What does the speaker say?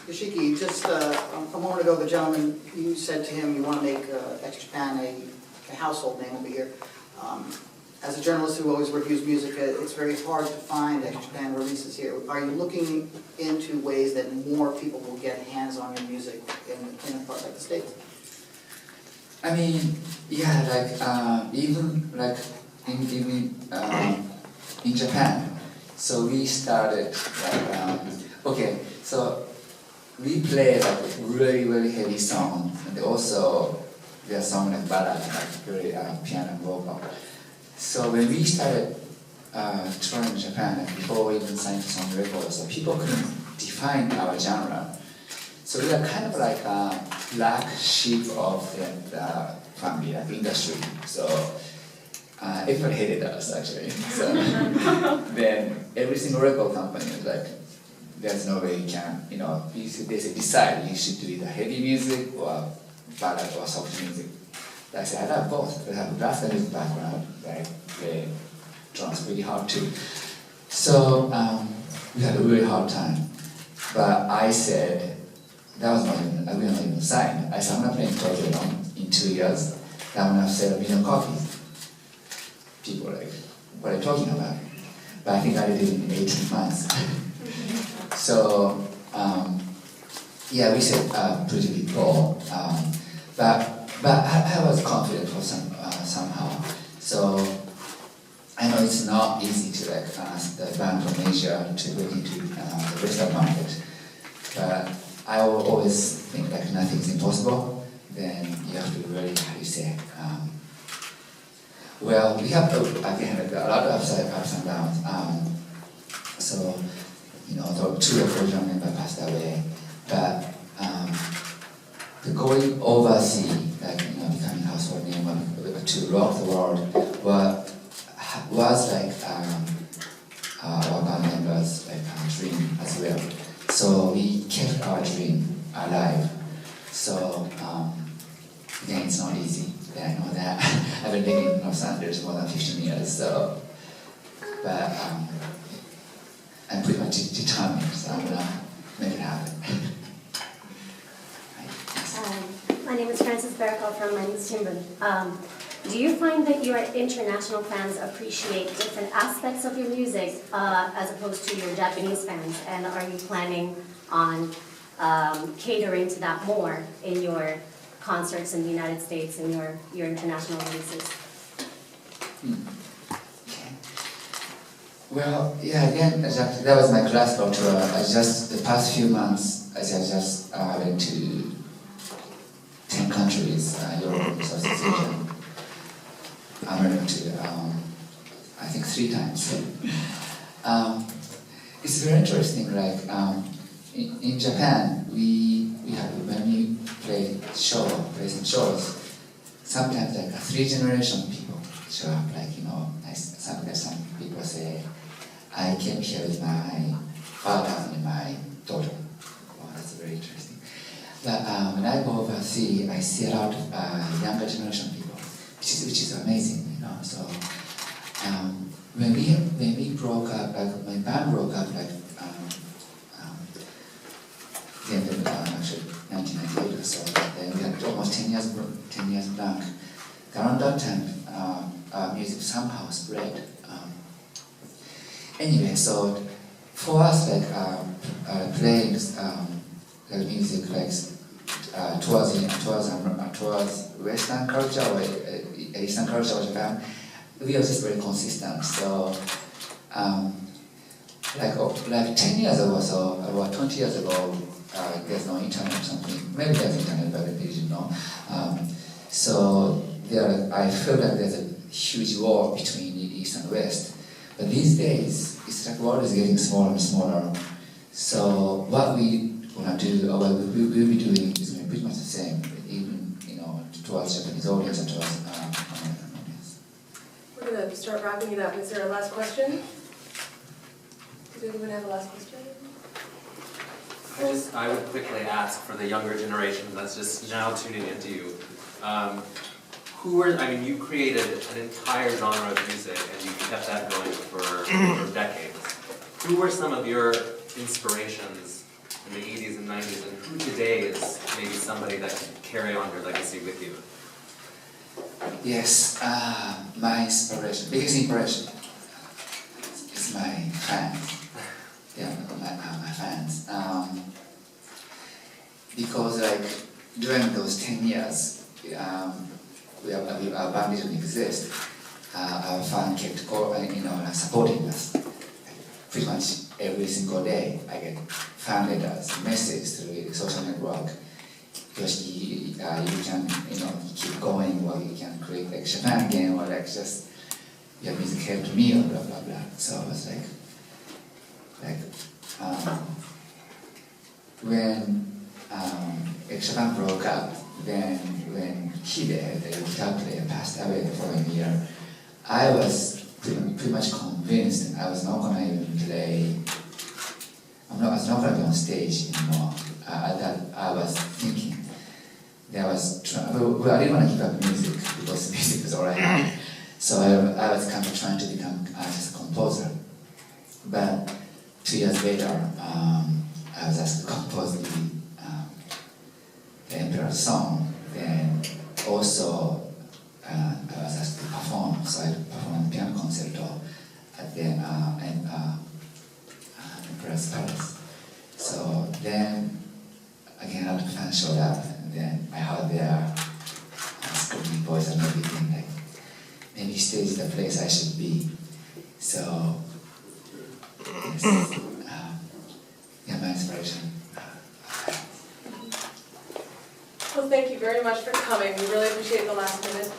Yoshiki, just a moment ago, the gentleman, you said to him you want to make X-Japan a household name over here. As a journalist who always reviews music, it's very hard to find X-Japan releases here. Are you looking into ways that more people will get hands on your music in a part like the States? I mean, yeah, like even like in Japan. So we started like okay, so we play like really heavy song, and also there are songs like ballad, like very piano and vocal. So when we started touring in Japan, like before we even signed to some records, so people couldn't define our genre. So we are kind of like a black sheep of the family, like industry. So everybody hated us actually. So then every single record company was like, there's no way you can, you know, they say decide you should do either heavy music or ballad or soft music. I said, I love both. I have a classical music background, I play drums really hard too. So we had a really hard time. But I said, that was not even, we were not even signed. I said, I'm not playing Tokyo alone in 2 years. I'm going to sell 1 million copies. People were like, what are you talking about? But I think I did it in 18 months. So, yeah, we said pretty big goal. But I was confident for somehow. So I know it's not easy to like the band from Asia to go into the Western market. But I will always think like nothing's impossible. Then you have to really, how do you say? Well, we have again like a lot of ups and downs. So you know, the 2 or 4 young members passed away, but the going overseas, like you know, becoming household name to rock the world, was like our band members' like dream as well. So we kept our dream alive. So again, it's not easy. I know that. I've been living in Los Angeles more than 15 years, so but I'm pretty much determined, so I'm gonna make it happen. My name is Frances Berkel from Lenny's Timber. Do you find that your international fans appreciate different aspects of your music as opposed to your Japanese fans? And are you planning on catering to that more in your concerts in the United States and your international releases? Well, yeah, again, exactly. That was my classical tour. The past few months, I just went to 10 countries, Europe, Southeast Asia, America too, I think 3 times. It's very interesting, like, in Japan, we have, when we play some shows, sometimes like 3-generation people show up, like, you know, some people say, I came here with my father and my daughter. Wow, that's very interesting. But when I go overseas, I see a lot of younger generation people, which is amazing, you know. So when we broke up, like my band broke up, like actually 1998 or so. Then we had almost 10 years blank. Around that time, our music somehow spread. Anyway, so for us, like playing like music, like towards Western culture or Eastern culture or Japan, we are just very consistent. So, like 10 years ago, so about 20 years ago, there's no internet or something. Maybe there's internet, but they didn't know. So I feel like there's a huge war between the East and West. But these days, it's like the world is getting smaller and smaller. So what we want to do, or what we'll be doing, is going to be pretty much the same, even, you know, towards Japanese audience and towards American audience. We're going to start wrapping it up. Is there a last question? Does anyone have a last question? I would quickly ask for the younger generation that's just now tuning into you. You created an entire genre of music and you kept that going for decades. Who were some of your inspirations in the 80s and 90s, and who today is maybe somebody that can carry on your legacy with you? Yes, my inspiration, biggest inspiration is my fans. Yeah, my fans. Because like during those 10 years, our band didn't exist. Our fan kept supporting us. Pretty much every single day, I get fan letters, messages through social network. Yoshiki, you can keep going, or you can create like Japan again, or like just your music helped me, or blah blah blah. So I was when Japan broke up, then when Hide, the guitar player, passed away the following year, I was pretty much convinced I was not gonna even play. I was not gonna be on stage anymore. I was thinking. I didn't want to give up music because music was all I had. So I was kind of trying to become just a composer. But 2 years later, I was asked to compose the Emperor's Song. Then also I was asked to perform. So I performed piano concerto at the Emperor's Palace. So then again, other fans showed up. Then I heard their screaming voice and everything, like maybe stage is the place I should be. So, yes, my inspiration. Well, thank you very much for coming. We really appreciate the last minute